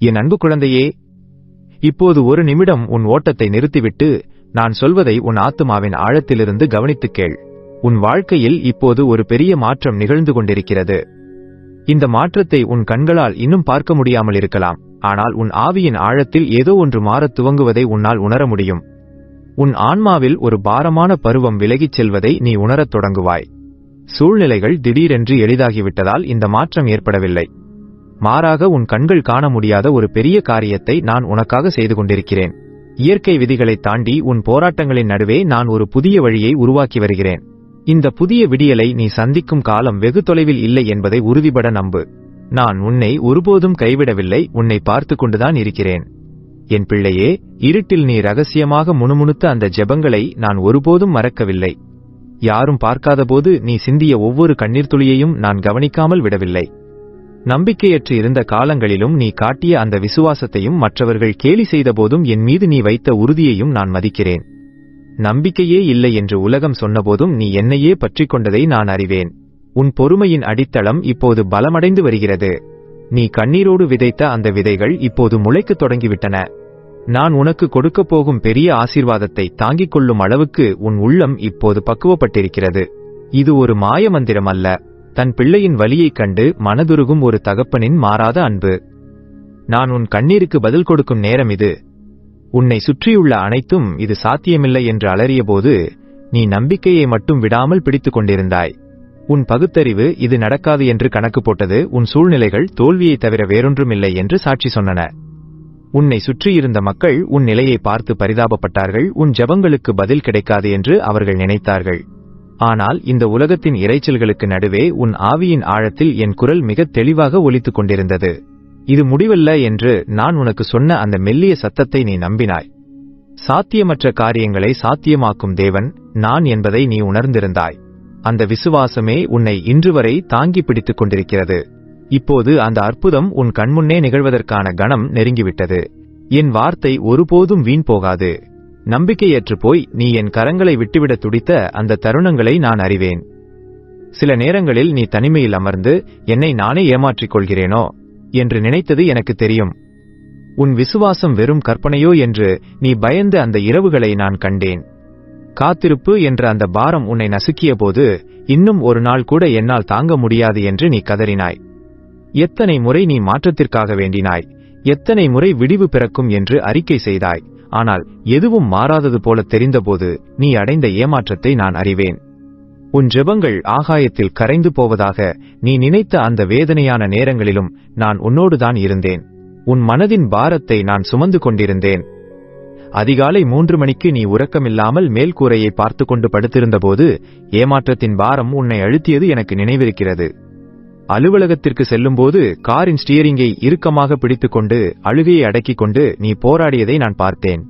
என் அன்பு குழந்தையே, இப்போது ஒரு நிமிடம் உன் ஓட்டத்தை நிறுத்திவிட்டு நான் சொல்வதை உன் ஆத்துமாவின் ஆழத்திலிருந்து கவனித்துக் கேள். உன் வாழ்க்கையில் இப்போது ஒரு பெரிய மாற்றம் நிகழ்ந்து கொண்டிருக்கிறது. இந்த மாற்றத்தை உன் கண்களால் இன்னும் பார்க்க முடியாமல் இருக்கலாம், ஆனால் உன் ஆவியின் ஆழத்தில் ஏதோ ஒன்று மாறத் துவங்குவதை உன்னால் உணர முடியும். உன் ஆன்மாவில் ஒரு பாரமான பருவம் விலகிச் செல்வதை நீ உணரத் தொடங்குவாய். சூழ்நிலைகள் திடீரென்று எளிதாகிவிட்டதால் இந்த மாற்றம் ஏற்படவில்லை. மாறாக உன் கண்கள் காண முடியாத ஒரு பெரிய காரியத்தை நான் உனக்காக செய்து கொண்டிருக்கிறேன். இயற்கை விதிகளை தாண்டி உன் போராட்டங்களின் நடுவே நான் ஒரு புதிய வழியை உருவாக்கி வருகிறேன். இந்த புதிய விடியலை நீ சந்திக்கும் காலம் வெகு தொலைவில் இல்லை என்பதை உறுதிபட நம்பு. நான் உன்னை ஒருபோதும் கைவிடவில்லை, உன்னை பார்த்து கொண்டுதான் இருக்கிறேன். என் பிள்ளையே, இருட்டில் நீ ரகசியமாக முணுமுணுத்த அந்த ஜெபங்களை நான் ஒருபோதும் மறக்கவில்லை. யாரும் பார்க்காதபோது நீ சிந்திய ஒவ்வொரு கண்ணீர் துளியையும் நான் கவனிக்காமல் விடவில்லை. நம்பிக்கையற்று இருந்த காலங்களிலும் நீ காட்டிய அந்த விசுவாசத்தையும் மற்றவர்கள் கேலி செய்தபோதும் என் மீது நீ வைத்த உறுதியையும் நான் மதிக்கிறேன். நம்பிக்கையே இல்லை என்று உலகம் சொன்னபோதும் நீ என்னையே பற்றிக் கொண்டதை நான் அறிவேன். உன் பொறுமையின் அடித்தளம் இப்போது பலமடைந்து வருகிறது. நீ கண்ணீரோடு விதைத்த அந்த விதைகள் இப்போது முளைக்கத் தொடங்கிவிட்டன. நான் உனக்கு கொடுக்கப் போகும் பெரிய ஆசீர்வாதத்தை தாங்கிக் கொள்ளும் அளவுக்கு உன் உள்ளம் இப்போது பக்குவப்பட்டிருக்கிறது. இது ஒரு மாயமந்திரம் அல்ல, தன் பிள்ளையின் வலியைக் கண்டு மனதுருகும் ஒரு தகப்பனின் மாறாத அன்பு. நான் உன் கண்ணீருக்கு பதில் கொடுக்கும் நேரம் இது. உன்னை சுற்றியுள்ள அனைத்தும் இது சாத்தியமில்லை என்று அலறியபோது நீ நம்பிக்கையை மட்டும் விடாமல் பிடித்துக் கொண்டிருந்தாய். உன் பகுத்தறிவு இது நடக்காது என்று கணக்கு போட்டது. உன் சூழ்நிலைகள் தோல்வியை தவிர வேறொன்றுமில்லை என்று சாட்சி சொன்னன. உன்னை சுற்றியிருந்த மக்கள் உன் நிலையை பார்த்து பரிதாபப்பட்டார்கள். உன் ஜெபங்களுக்கு பதில் கிடைக்காது என்று அவர்கள் நினைத்தார்கள். ஆனால் இந்த உலகத்தின் இரைச்சல்களுக்கு நடுவே உன் ஆவியின் ஆழத்தில் என் குரல் மிக தெளிவாக ஒலித்துக் கொண்டிருந்தது. இது முடிவல்ல என்று நான் உனக்கு சொன்ன அந்த மெல்லிய சத்தத்தை நீ நம்பினாய். சாத்தியமற்ற காரியங்களை சாத்தியமாக்கும் தேவன் நான் என்பதை நீ உணர்ந்திருந்தாய். அந்த விசுவாசமே உன்னை இன்று வரை தாங்கி பிடித்துக் கொண்டிருக்கிறது. இப்போது அந்த அற்புதம் உன் கண்முன்னே நிகழ்வதற்கான கணம் நெருங்கிவிட்டது. என் வார்த்தை ஒருபோதும் வீண் போகாது. நம்பிக்கையற்று போய் நீ என் கரங்களை விட்டுவிட துடித்த அந்த தருணங்களை நான் அறிவேன். சில நேரங்களில் நீ தனிமையில் அமர்ந்து என்னை நானே ஏமாற்றிக் கொள்கிறேனோ என்று நினைத்தது எனக்கு தெரியும். உன் விசுவாசம் வெறும் கற்பனையோ என்று நீ பயந்த அந்த இரவுகளை நான் கண்டேன். காத்திருப்பு என்ற அந்த பாரம் உன்னை நசுக்கிய போது இன்னும் ஒரு நாள் கூட என்னால் தாங்க முடியாது என்று நீ கதறினாய். எத்தனை முறை நீ மாற்றத்திற்காக வேண்டினாய், எத்தனை முறை விடிவு பிறக்கும் என்று அறிக்கை செய்தாய். ஆனால் எதுவும் மாறாதது போல தெரிந்தபோது நீ அடைந்த ஏமாற்றத்தை நான் அறிவேன். உன் ஜெபங்கள் ஆகாயத்தில் கரைந்து போவதாக நீ நினைத்த அந்த வேதனையான நேரங்களிலும் நான் உன்னோடுதான் இருந்தேன். உன் மனதின் பாரத்தை நான் சுமந்து கொண்டிருந்தேன். அதிகாலை 3 மணிக்கு நீ உறக்கமில்லாமல் மேல்கூரையை பார்த்து கொண்டு படுத்திருந்தபோது ஏமாற்றத்தின் பாரம் உன்னை அழுத்தியது எனக்கு நினைவிருக்கிறது. அலுவலகத்திற்கு செல்லும்போது காரின் ஸ்டியரிங்கை இறுக்கமாக பிடித்துக்கொண்டு அழுகையை அடக்கிக் கொண்டு நீ போராடியதை நான் பார்த்தேன்.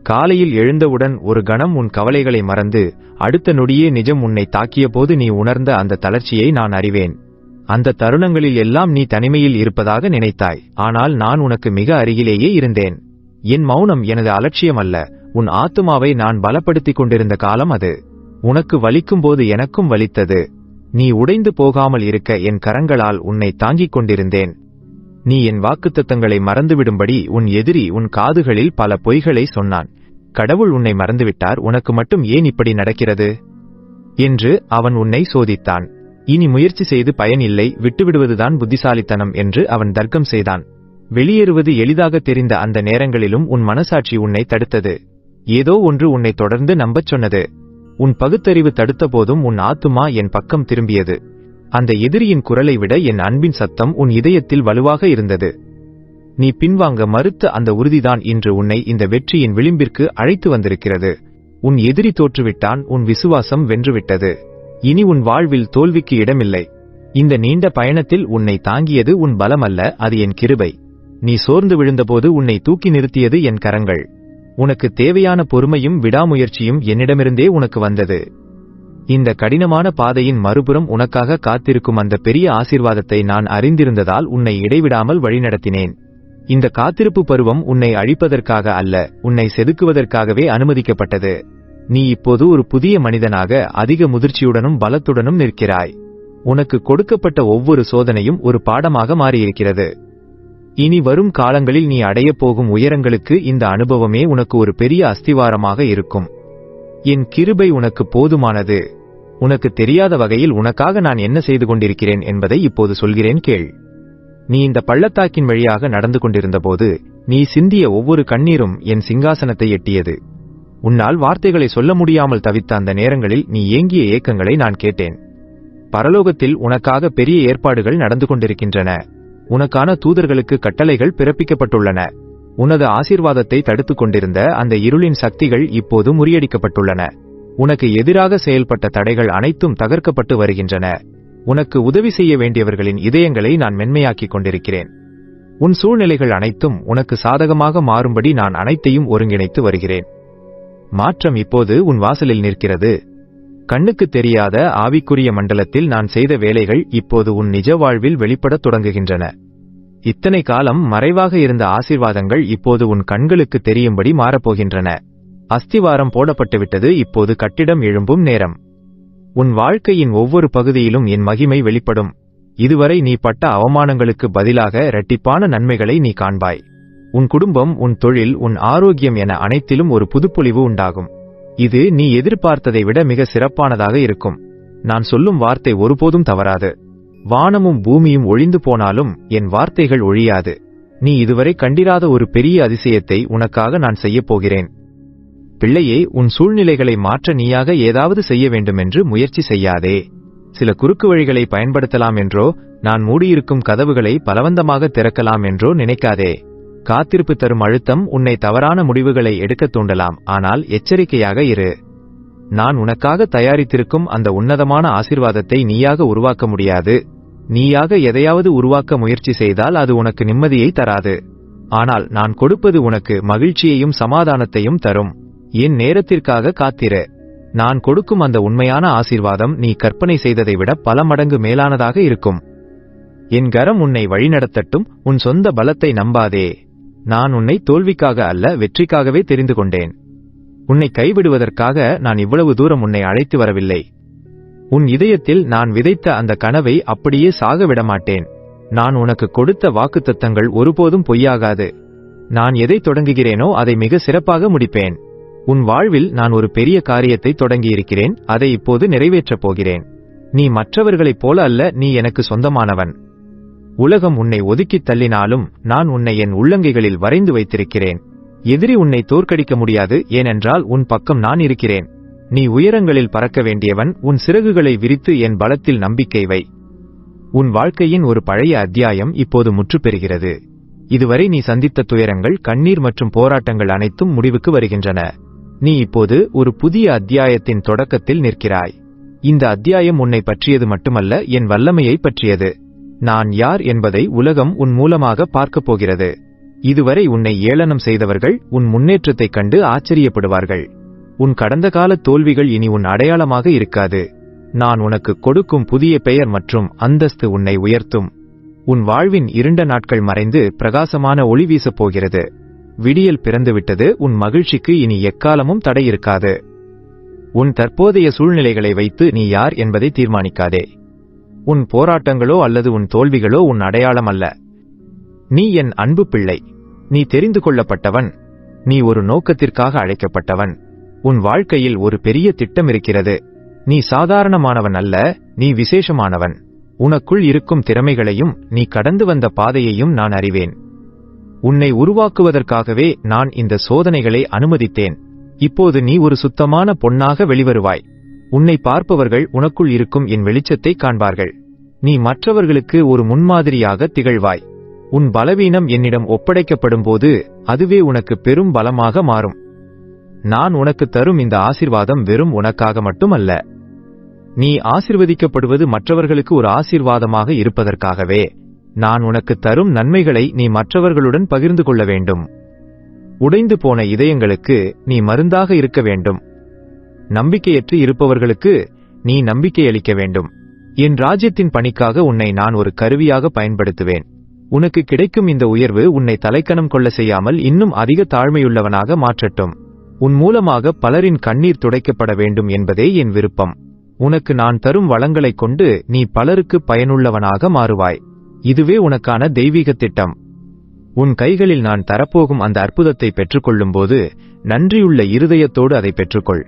காலையில் எழுந்தவுடன் ஒரு கணம் உன் கவலைகளை மறந்து அடுத்த நொடியே நிஜம் உன்னை தாக்கிய போது நீ உணர்ந்த அந்த தளர்ச்சியை நான் அறிவேன். அந்த தருணங்களில் எல்லாம் நீ தனிமையில் இருப்பதாக நினைத்தாய். ஆனால் நான் உனக்கு மிக அருகிலேயே இருந்தேன். என் மௌனம் எனது அலட்சியம் அல்ல, உன் ஆத்துமாவை நான் பலப்படுத்திக் கொண்டிருந்த காலம் அது. உனக்கு வலிக்கும் போது எனக்கும் வலித்தது. நீ உடைந்து போகாமல் இருக்க என் கரங்களால் உன்னை தாங்கிக் கொண்டிருந்தேன். நீ என் வாக்குத்தத்தங்களை மறந்துவிடும்படி உன் எதிரி உன் காதுகளில் பல பொய்களை சொன்னான். கடவுள் உன்னை மறந்துவிட்டார், உனக்கு மட்டும் ஏன் இப்படி நடக்கிறது என்று அவன் உன்னை சோதித்தான். இனி முயற்சி செய்து பயன் இல்லை, விட்டுவிடுவதுதான் புத்திசாலித்தனம் என்று அவன் தர்க்கம் செய்தான். வெளியேறுவது எளிதாக தெரிந்த அந்த நேரங்களிலும் உன் மனசாட்சி உன்னை தடுத்தது. ஏதோ ஒன்று உன்னை தொடர்ந்து நம்பச் சொன்னது. உன் பகுத்தறிவு தடுத்த போதும் உன் ஆத்துமா என் பக்கம் திரும்பியது. அந்த எதிரியின் குரலை விட என் அன்பின் சத்தம் உன் இதயத்தில் வலுவாக இருந்தது. நீ பின்வாங்க மறுத்த அந்த உறுதிதான் இன்று உன்னை இந்த வெற்றியின் விளிம்பிற்கு அழைத்து வந்திருக்கிறது. உன் எதிரி தோற்றுவிட்டான், உன் விசுவாசம் வென்றுவிட்டது. இனி உன் வாழ்வில் தோல்விக்கு இடமில்லை. இந்த நீண்ட பயணத்தில் உன்னை தாங்கியது உன் பலம் அல்ல, அது என் கிருபை. நீ சோர்ந்து விழுந்தபோது உன்னை தூக்கி நிறுத்தியது என் கரங்கள். உனக்கு தேவையான பொறுமையும் விடாமுயற்சியும் என்னிடமிருந்தே உனக்கு வந்தது. இந்த கடினமான பாதையின் மறுபுறம் உனக்காக காத்திருக்கும் அந்த பெரிய ஆசீர்வாதத்தை நான் அறிந்திருந்ததால் உன்னை இடைவிடாமல் வழிநடத்தினேன். இந்த காத்திருப்பு பருவம் உன்னை அழிப்பதற்காக அல்ல, உன்னை செதுக்குவதற்காகவே அனுமதிக்கப்பட்டது. நீ இப்போது ஒரு புதிய மனிதனாக அதிக முதிர்ச்சியுடனும் பலத்துடனும் நிற்கிறாய். உனக்கு கொடுக்கப்பட்ட ஒவ்வொரு சோதனையும் ஒரு பாடமாக மாறியிருக்கிறது. இனி வரும் காலங்களில் நீ அடையப் போகும் உயரங்களுக்கு இந்த அனுபவமே உனக்கு ஒரு பெரிய அஸ்திவாரமாக இருக்கும். என் கிருபை உனக்கு போதுமானது. உனக்கு தெரியாத வகையில் உனக்காக நான் என்ன செய்து கொண்டிருக்கிறேன் என்பதை இப்போது சொல்கிறேன் கேள். நீ இந்த பள்ளத்தாக்கின் வழியாக நடந்து கொண்டிருந்தபோது நீ சிந்திய ஒவ்வொரு கண்ணீரும் என் சிங்காசனத்தை எட்டியது. உன்னால் வார்த்தைகளை சொல்ல முடியாமல் தவித்த அந்த நேரங்களில் நீ ஏங்கிய ஏக்கங்களை நான் கேட்டேன். பரலோகத்தில் உனக்காக பெரிய ஏற்பாடுகள் நடந்து கொண்டிருக்கின்றன. உனக்கான தூதர்களுக்கு கட்டளைகள் பிறப்பிக்கப்பட்டுள்ளன. உனது ஆசீர்வாதத்தை தடுத்துக் கொண்டிருந்த அந்த இருளின் சக்திகள் இப்போது முறியடிக்கப்பட்டுள்ளன. உனக்கு எதிராக செயல்பட்ட தடைகள் அனைத்தும் தகர்க்கப்பட்டு வருகின்றன. உனக்கு உதவி செய்ய வேண்டியவர்களின் இதயங்களை நான் மென்மையாக்கிக் கொண்டிருக்கிறேன். உன் சூழ்நிலைகள் அனைத்தும் உனக்கு சாதகமாக மாறும்படி நான் அனைத்தையும் ஒருங்கிணைத்து வருகிறேன். மாற்றம் இப்போது உன் வாசலில் நிற்கிறது. கண்ணுக்கு தெரியாத ஆவிக்குரிய மண்டலத்தில் நான் செய்த வேலைகள் இப்போது உன் நிஜ வாழ்வில் வெளிப்படத் தொடங்குகின்றன. இத்தனை காலம் மறைவாக இருந்த ஆசீர்வாதங்கள் இப்போது உன் கண்களுக்கு தெரியும்படி மாறப்போகின்றன. அஸ்திவாரம் போடப்பட்டுவிட்டது. இப்போது கட்டிடம் எழும்பும் நேரம். உன் வாழ்க்கையின் ஒவ்வொரு பகுதியிலும் என் மகிமை வெளிப்படும். இதுவரை நீ பட்ட அவமானங்களுக்கு பதிலாக இரட்டிப்பான நன்மைகளை நீ காண்பாய். உன் குடும்பம், உன் தொழில், உன் ஆரோக்கியம் என அனைத்திலும் ஒரு புதுப்பொலிவு உண்டாகும். இது நீ எதிர்பார்த்ததை விட மிக சிறப்பானதாக இருக்கும். நான் சொல்லும் வார்த்தை ஒருபோதும் தவறாது. வானமும் பூமியும் ஒழிந்து போனாலும் என் வார்த்தைகள் ஒழியாது. நீ இதுவரை கண்டிராத ஒரு பெரிய அதிசயத்தை உனக்காக நான் செய்யப் போகிறேன். பிள்ளையே, உன் சூழ்நிலைகளை மாற்ற நீயாக ஏதாவது செய்ய வேண்டுமென்று முயற்சி செய்யாதே. சில குறுக்கு வழிகளை பயன்படுத்தலாம் என்றோ, நான் மூடியிருக்கும் கதவுகளை பலவந்தமாக திறக்கலாம் என்றோ நினைக்காதே. காத்திருப்பு தரும் அழுத்தம் உன்னை தவறான முடிவுகளை எடுக்கத் தூண்டலாம். ஆனால் எச்சரிக்கையாக இரு. நான் உனக்காக தயாரித்திருக்கும் அந்த உன்னதமான ஆசீர்வாதத்தை நீயாக உருவாக்க முடியாது. நீயாக எதையாவது உருவாக்க முயற்சி செய்தால் அது உனக்கு நிம்மதியை தராது. ஆனால் நான் கொடுப்பது உனக்கு மகிழ்ச்சியையும் சமாதானத்தையும் தரும். என் நேரத்திற்காக காத்திரு. நான் கொடுக்கும் அந்த உண்மையான ஆசீர்வாதம் நீ கற்பனை செய்ததை விட பல மடங்கு மேலானதாக இருக்கும். என் கரம் உன்னை வழிநடத்தட்டும். உன் சொந்த பலத்தை நம்பாதே. நான் உன்னை தோல்விக்காக அல்ல, வெற்றிக்காகவே தெரிந்து கொண்டேன். உன்னை கைவிடுவதற்காக நான் இவ்வளவு தூரம் உன்னை அழைத்து வரவில்லை. உன் இதயத்தில் நான் விதைத்த அந்த கனவை அப்படியே சாக விடமாட்டேன். நான் உனக்கு கொடுத்த வாக்குத்தத்தங்கள் ஒருபோதும் பொய்யாகாது. நான் எதை தொடங்குகிறேனோ அதை மிக சிறப்பாக முடிப்பேன். உன் வாழ்வில் நான் ஒரு பெரிய காரியத்தை தொடங்கியிருக்கிறேன். அதை இப்போது நிறைவேற்றப் போகிறேன். நீ மற்றவர்களைப் போல அல்ல, நீ எனக்கு சொந்தமானவன். உலகம் உன்னை ஒதுக்கித் தள்ளினாலும் நான் உன்னை என் உள்ளங்கைகளில் வரைந்து வைத்திருக்கிறேன். எதிரி உன்னை தோற்கடிக்க முடியாது, ஏனென்றால் உன் பக்கம் நான் இருக்கிறேன். நீ உயரங்களில் பறக்க வேண்டியவன். உன் சிறகுகளை விரித்து என் பலத்தில் நம்பிக்கை வை. உன் வாழ்க்கையின் ஒரு பழைய அத்தியாயம் இப்போது முற்றுப்பெறுகிறது. இதுவரை நீ சந்தித்த துயரங்கள், கண்ணீர் மற்றும் போராட்டங்கள் அனைத்தும் முடிவுக்கு வருகின்றன. நீ இப்போது ஒரு புதிய அத்தியாயத்தின் தொடக்கத்தில் நிற்கிறாய். இந்த அத்தியாயம் உன்னை பற்றியது மட்டுமல்ல, என் வல்லமையை பற்றியது. நான் யார் என்பதை உலகம் உன் மூலமாக பார்க்கப் போகிறது. இதுவரை உன்னை ஏளனம் செய்தவர்கள் உன் முன்னேற்றத்தைக் கண்டு ஆச்சரியப்படுவார்கள். உன் கடந்த கால தோல்விகள் இனி உன் அடையாளமாக இருக்காது. நான் உனக்கு கொடுக்கும் புதிய பெயர் மற்றும் அந்தஸ்து உன்னை உயர்த்தும். உன் வாழ்வின் இருண்ட நாட்கள் மறைந்து பிரகாசமான ஒளி வீசப் போகிறது. விடியல் பிறந்துவிட்டது. உன் மகிழ்ச்சிக்கு இனி எக்காலமும் தடை இருக்காது. உன் தற்போதைய சூழ்நிலைகளை வைத்து நீ யார் என்பதை தீர்மானிக்காதே. உன் போராட்டங்களோ அல்லது உன் தோல்விகளோ உன் அடையாளம் அல்ல. நீ என் அன்பு பிள்ளை. நீ தெரிந்து கொள்ளப்பட்டவன். நீ ஒரு நோக்கத்திற்காக அழைக்கப்பட்டவன். உன் வாழ்க்கையில் ஒரு பெரிய திட்டம் இருக்கிறது. நீ சாதாரணமானவன் அல்ல, நீ விசேஷமானவன். உனக்குள் இருக்கும் திறமைகளையும் நீ கடந்து வந்த பாதையையும் நான் அறிவேன். உன்னை உருவாக்குவதற்காகவே நான் இந்த சோதனைகளை அனுமதித்தேன். இப்போது நீ ஒரு சுத்தமான பொன்னாக வெளிவருவாய். உன்னை பார்ப்பவர்கள் உனக்குள் இருக்கும் என் வெளிச்சத்தை காண்பார்கள். நீ மற்றவர்களுக்கு ஒரு முன்மாதிரியாக திகழ்வாய். உன் பலவீனம் என்னிடம் ஒப்படைக்கப்படும்போது அதுவே உனக்கு பெரும் பலமாக மாறும். நான் உனக்கு தரும் இந்த ஆசீர்வாதம் வெறும் உனக்காக மட்டுமல்ல. நீ ஆசீர்வதிக்கப்படுவது மற்றவர்களுக்கு ஒரு ஆசீர்வாதமாக இருப்பதற்காகவே. நான் உனக்கு தரும் நன்மைகளை நீ மற்றவர்களுடன் பகிர்ந்து கொள்ள வேண்டும். உடைந்து போன இதயங்களுக்கு நீ மருந்தாக இருக்க வேண்டும். நம்பிக்கையற்று இருப்பவர்களுக்கு நீ நம்பிக்கையளிக்க வேண்டும். என் ராஜ்யத்தின் பணிக்காக உன்னை நான் ஒரு கருவியாக பயன்படுத்துவேன். உனக்கு கிடைக்கும் இந்த உயர்வு உன்னை தலைக்கணம் கொள்ள செய்யாமல் இன்னும் அதிக தாழ்மையுள்ளவனாக மாற்றட்டும். உன் மூலமாக பலரின் கண்ணீர் துடைக்கப்பட வேண்டும் என்பதே என் விருப்பம். உனக்கு நான் தரும் வளங்களைக் கொண்டு நீ பலருக்கு பயனுள்ளவனாக மாறுவாய். இதுவே உனக்கான தெய்வீக திட்டம். உன் கைகளில் நான் தரப்போகும் அந்த அற்புதத்தை பெற்றுக்கொள்ளும்போது நன்றியுள்ள இருதயத்தோடு அதை பெற்றுக்கொள்.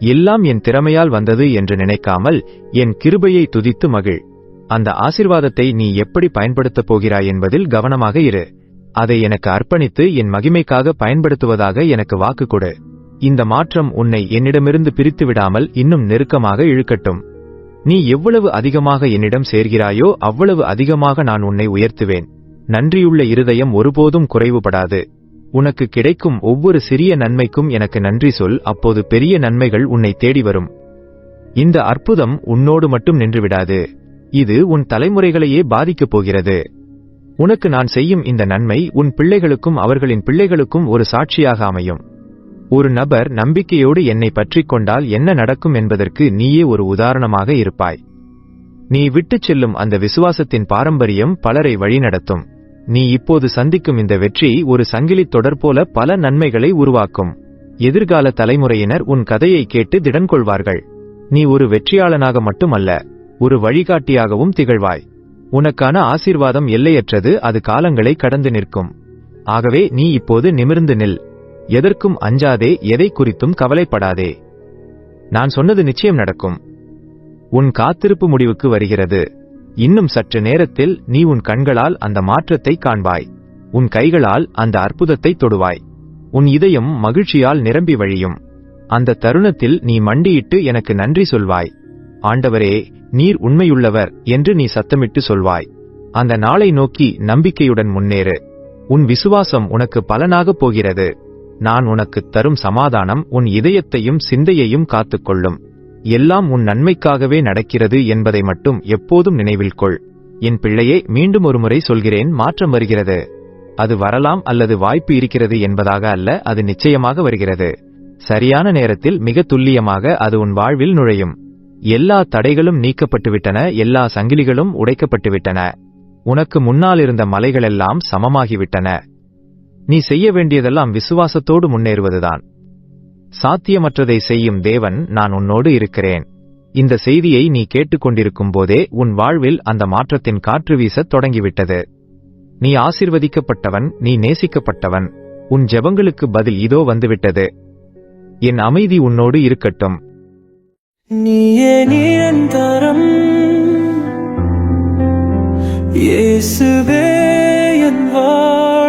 எல்லாம் என் திறமையால் வந்தது என்று நினைக்காமல் என் கிருபையை துதித்து மகிழ். அந்த ஆசீர்வாதத்தை நீ எப்படி பயன்படுத்தப் போகிறாய் என்பதில் கவனமாக இரு. அதை எனக்கு அர்ப்பணித்து என் மகிமைக்காக பயன்படுத்துவதாக எனக்கு வாக்கு கொடு. இந்த மாற்றம் உன்னை என்னிடமிருந்து பிரித்து விடாமல் இன்னும் நெருக்கமாக இழுக்கட்டும். நீ எவ்வளவு அதிகமாக என்னிடம் சேர்கிறாயோ அவ்வளவு அதிகமாக நான் உன்னை உயர்த்துவேன். நன்றியுள்ள இருதயம் ஒருபோதும் குறைவுபடாது. உனக்கு கிடைக்கும் ஒவ்வொரு சிறிய நன்மைக்கும் எனக்கு நன்றி சொல். அப்போது பெரிய நன்மைகள் உன்னை தேடி வரும். இந்த அற்புதம் உன்னோடு மட்டும் நின்றுவிடாது. இது உன் தலைமுறைகளையே பாதிக்கப் போகிறது. உனக்கு நான் செய்யும் இந்த நன்மை உன் பிள்ளைகளுக்கும் அவர்களின் பிள்ளைகளுக்கும் ஒரு சாட்சியாக அமையும். ஒரு நபர் நம்பிக்கையோடு என்னை பற்றிக் கொண்டால் என்ன நடக்கும் என்பதற்கு நீயே ஒரு உதாரணமாக இருப்பாய். நீ விட்டுச் செல்லும் அந்த விசுவாசத்தின் பாரம்பரியம் பலரை வழிநடத்தும். நீ இப்போது சந்திக்கும் இந்த வெற்றி ஒரு சங்கிலித் தொடர் போல பல நன்மைகளை உருவாக்கும். எதிர்கால தலைமுறையினர் உன் கதையை கேட்டு திடன் கொள்வார்கள். நீ ஒரு வெற்றியாளனாக மட்டுமல்ல, ஒரு வழிகாட்டியாகவும் திகழ்வாய். உனக்கான ஆசீர்வாதம் எல்லையற்றது. அது காலங்களை கடந்து நிற்கும். ஆகவே நீ இப்போது நிமிர்ந்து நில். எதற்கும் அஞ்சாதே, எதை குறித்தும் கவலைப்படாதே. நான் சொன்னது நிச்சயம் நடக்கும். உன் காத்திருப்பு முடிவுக்கு வருகிறது. இன்னும் சற்று நேரத்தில் நீ உன் கண்களால் அந்த மாற்றத்தை காண்பாய். உன் கைகளால் அந்த அற்புதத்தை தொடுவாய். உன் இதயம் மகிழ்ச்சியால் நிரம்பி வழியும். அந்த தருணத்தில் நீ மண்டியிட்டு எனக்கு நன்றி சொல்வாய். ஆண்டவரே, நீர் உண்மையுள்ளவர் என்று நீ சத்தமிட்டு சொல்வாய். அந்த நாளை நோக்கி நம்பிக்கையுடன் முன்னேறு. உன் விசுவாசம் உனக்கு பலனாகப் போகிறது. நான் உனக்குத் தரும் சமாதானம் உன் இதயத்தையும் சிந்தையையும் காத்துக்கொள்ளும். எல்லாம் உன் நன்மைக்காகவே நடக்கிறது என்பதை மட்டும் எப்போதும் நினைவில் கொள். என் பிள்ளையே, மீண்டும் ஒருமுறை சொல்கிறேன், மாற்றம் வருகிறது. அது வரலாம் அல்லது வாய்ப்பு இருக்கிறது என்பதாக அல்ல, அது நிச்சயமாக வருகிறது. சரியான நேரத்தில் மிக துல்லியமாக அது உன் வாழ்வில் நுழையும். எல்லா தடைகளும் நீக்கப்பட்டுவிட்டன. எல்லா சங்கிலிகளும் உடைக்கப்பட்டுவிட்டன. உனக்கு முன்னால் இருந்த மலைகளெல்லாம் சமமாகிவிட்டன. நீ செய்ய வேண்டியதெல்லாம் விசுவாசத்தோடு முன்னேறுவதுதான். சாத்தியமற்றதை செய்யும் தேவன், நான் உன்னோடு இருக்கிறேன். இந்த செய்தியை நீ கேட்டுக்கொண்டிருக்கும் போதே உன் வாழ்வில் அந்த மாற்றத்தின் காற்று வீசத் தொடங்கிவிட்டது. நீ ஆசீர்வதிக்கப்பட்டவன், நீ நேசிக்கப்பட்டவன். உன் ஜெபங்களுக்கு பதில் இதோ வந்துவிட்டது. என் அமைதி உன்னோடு இருக்கட்டும். நீயே நிரந்தரம், இயேசுவே என் வாழ்வில்